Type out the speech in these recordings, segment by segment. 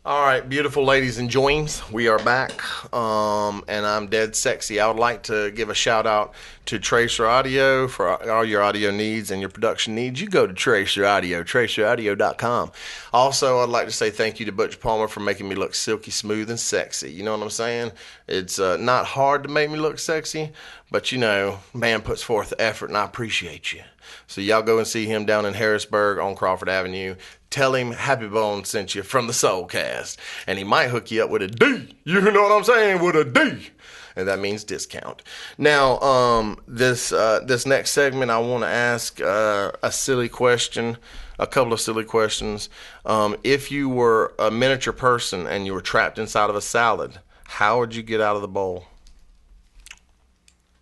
All right, beautiful ladies and joins, we are back, and I'm dead sexy. I would like to give a shout out to Tracer Audio for all your audio needs and your production needs. You go to Tracer Audio, traceraudio.com. Also, I'd like to say thank you to Butch Palmer for making me look silky smooth and sexy. You know what I'm saying? It's not hard to make me look sexy, but you know, man puts forth the effort, and I appreciate you. So y'all go and see him down in Harrisburg on Crawford Avenue. Tell him Happy Bone sent you from the Soulcast, and he might hook you up with a D. You know what I'm saying? With a D. And that means discount. Now, this next segment, I want to ask a silly question, a couple of silly questions. If you were a miniature person and you were trapped inside of a salad, how would you get out of the bowl?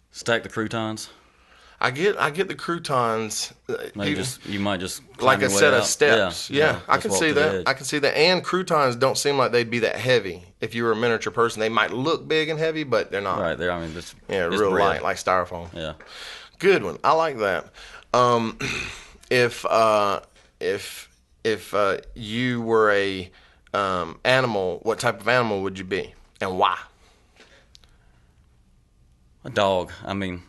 Stack the croutons. I get the croutons. You might just like a set out. of steps. Yeah, I can see that. Edge. I can see that. And croutons don't seem like they'd be that heavy. If you were a miniature person, they might look big and heavy, but they're not. Right there. I mean, real bread. light, like styrofoam. Yeah. Good one. I like that. If you were a animal, what type of animal would you be, and why? A dog. I mean,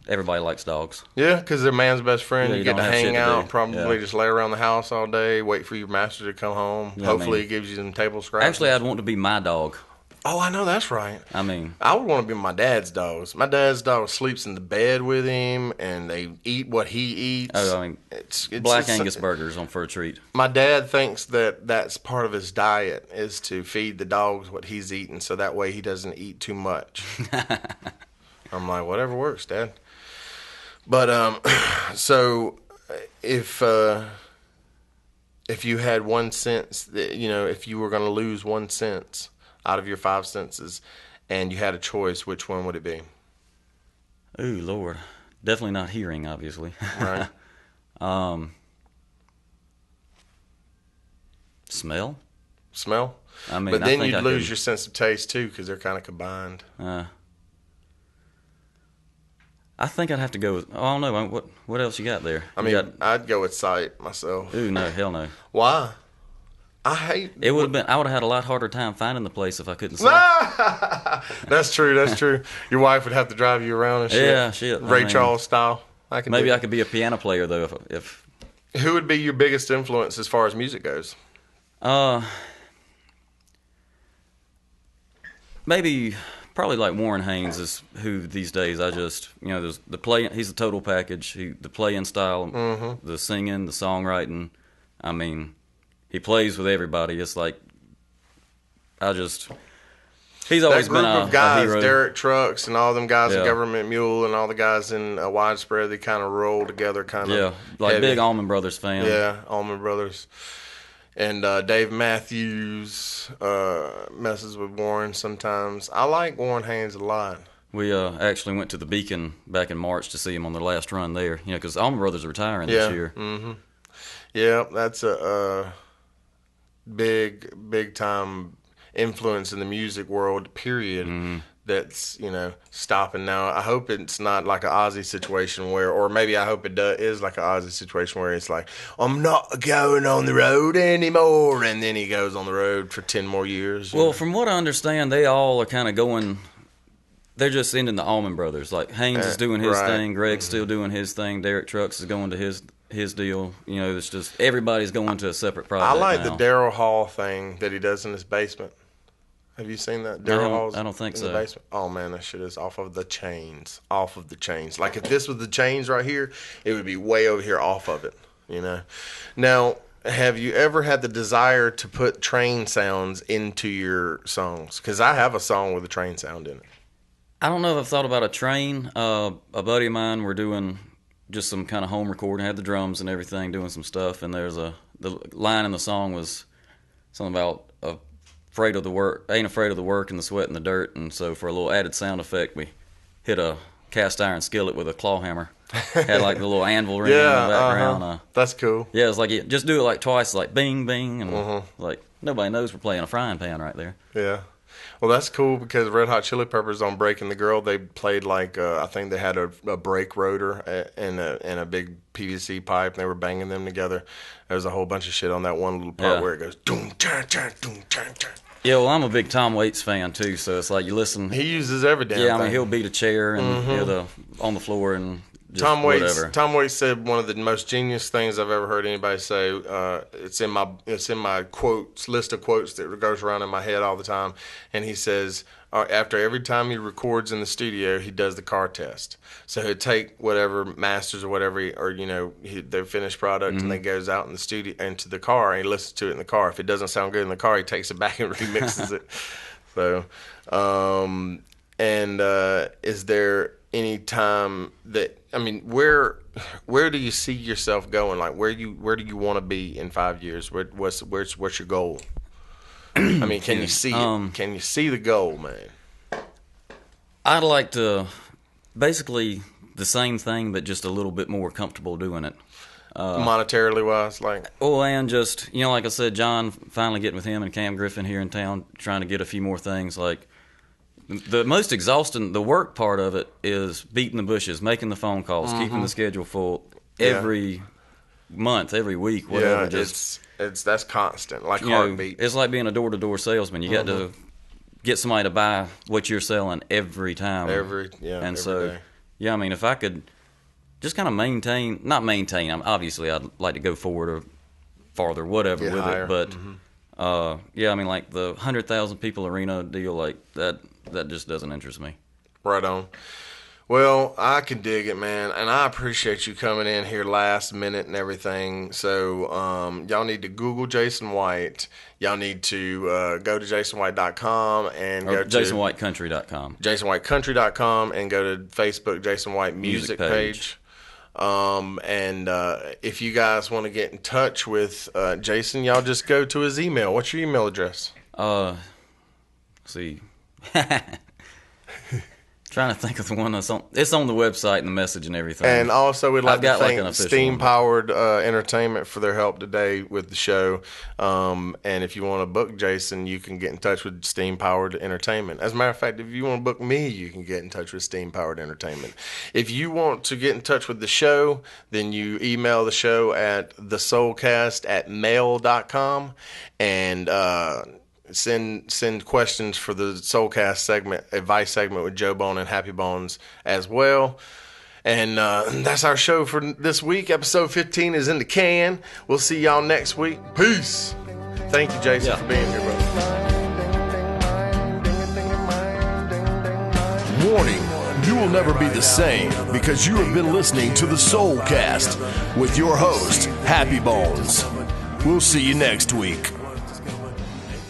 everybody likes dogs. Yeah, because they're man's best friend. Yeah, you get to hang out, probably Yeah. just lay around the house all day, wait for your master to come home. Yeah, Hopefully, it gives you some table scraps. Actually, I'd want to be my dog. Oh, I know that's right. I mean, I would want to be my dad's dogs. My dad's dog sleeps in the bed with him, and they eat what he eats. I mean, it's Black Angus burgers on for a treat. My dad thinks that that's part of his diet is to feed the dogs what he's eating, so that way he doesn't eat too much. I'm like, whatever works, Dad. But so if you had one sense, if you were going to lose one sense out of your five senses, and you had a choice, which one would it be? Ooh, Lord, definitely not hearing, obviously. Right. Smell. Smell. I mean, but then I think you'd lose your sense of taste too, because they're kind of combined. I think I'd have to go with. Oh, I don't know. What else you got there? I'd go with sight myself. Ooh, no, hell no. Why? I hate. It would have been. I would have had a lot harder time finding the place if I couldn't see. That's true. That's true. Your wife would have to drive you around and shit. Yeah, shit. Ray Charles style. I could be a piano player though. If Who would be your biggest influence as far as music goes? Maybe. Probably like Warren Haynes is who these days I just, there's the play. He's a total package. The playing style, the singing, the songwriting. I mean, he plays with everybody. It's like he's always been that group of guys, a hero. Derek Trucks and all them guys in Government Mule and all the guys in Widespread. They kind of roll together, kind of like heavy. big Allman Brothers fan. Yeah, Allman Brothers. And Dave Matthews messes with Warren sometimes. I like Warren Haynes a lot. We actually went to the Beacon back in March to see him on their last run there. Because Allman Brothers are retiring this year. Mm-hmm. Yeah, that's a big time influence in the music world. Period. Mm-hmm. That's stopping now. I hope it's not like an Ozzy situation or maybe I hope it is like an Ozzy situation where it's like, I'm not going on the road anymore, and then he goes on the road for 10 more years. Well, from what I understand, they all are kind of going. They're just ending the Allman Brothers. Like Haynes is doing his thing, Greg's still doing his thing, Derek Trucks is going to his deal. It's just everybody's going to a separate project. I like now. the Daryl Hall thing that he does in his basement. Have you seen that? Daryl Hall's I don't think so. The basement? Oh man, that shit is off of the chains. Off of the chains. Like if this was the chains right here, it would be way over here off of it. Now, have you ever had the desire to put train sounds into your songs? Because I have a song with a train sound in it. I don't know if I've thought about a train. A buddy of mine, we're doing just some kind of home recording. I had the drums and everything, doing some stuff, and the line in the song was something about ain't afraid of the work and the sweat and the dirt, and so for a little added sound effect, we hit a cast iron skillet with a claw hammer. Had like the little anvil ring in the background. That's cool. Yeah, it's like just do it like twice, like bing, bing, and like nobody knows we're playing a frying pan right there. Yeah. Well, that's cool because Red Hot Chili Peppers on Breaking the Girl, they played like I think they had a brake rotor and a big PVC pipe, and they were banging them together. There's a whole bunch of shit on that one little part where it goes doom tan tan doom tan tan. Yeah, well, I'm a big Tom Waits fan too, so it's like you listen. He uses every damn Yeah, I thing. mean he'll beat a chair and on the floor and just whatever. Tom Waits said one of the most genius things I've ever heard anybody say. It's in my quotes list of quotes that goes around in my head all the time. And he says after every time he records in the studio, he does the car test. So he'll take whatever masters or whatever, their finished product, and then goes out in the studio into the car and he listens to it in the car. If it doesn't sound good in the car, he takes it back and remixes it. So, is there any time that where do you see yourself going? Like where do you want to be in 5 years? What's your goal? Can you see it? Can you see the goal, man? I'd like to basically the same thing, but just a little bit more comfortable doing it. Monetarily wise, like. Oh, and just like I said, John, finally getting with him and Cam Griffin here in town, trying to get a few more things like. The most exhausting, the work part of it is beating the bushes, making the phone calls, keeping the schedule full every month, every week, whatever. Yeah, that's constant, like heartbeat. It's like being a door-to-door salesman. You got to get somebody to buy what you're selling every time. Every day. Yeah, if I could just kind of not maintain. Obviously, I'd like to go forward or farther, whatever, with it. But like the 100,000 people arena deal, like that just doesn't interest me. Right on. Well, I can dig it, man, and I appreciate you coming in here last minute and everything. So y'all need to Google Jason White. Y'all need to go to jasonwhite.com and go to jasonwhitecountry.com. jasonwhitecountry.com and go to Facebook Jason White music page. If you guys want to get in touch with Jason, y'all just go to his email. What's your email address? See. Trying to think of the one that's on. It's on the website and the message and everything. And also, we'd like to thank Steam Powered Entertainment for their help today with the show. And if you want to book Jason, you can get in touch with Steam Powered Entertainment. As a matter of fact, if you want to book me, you can get in touch with Steam Powered Entertainment. If you want to get in touch with the show, then you email the show at thesoulcast@mail.com and send questions for the Soulcast segment, advice segment with Joe Bone and Happy Bones as well. And that's our show for this week. Episode 15 is in the can. We'll see y'all next week. Peace. Thank you, Jason, for being here, brother. Warning, you will never be the same because you have been listening to the Soulcast with your host, Happy Bones. We'll see you next week.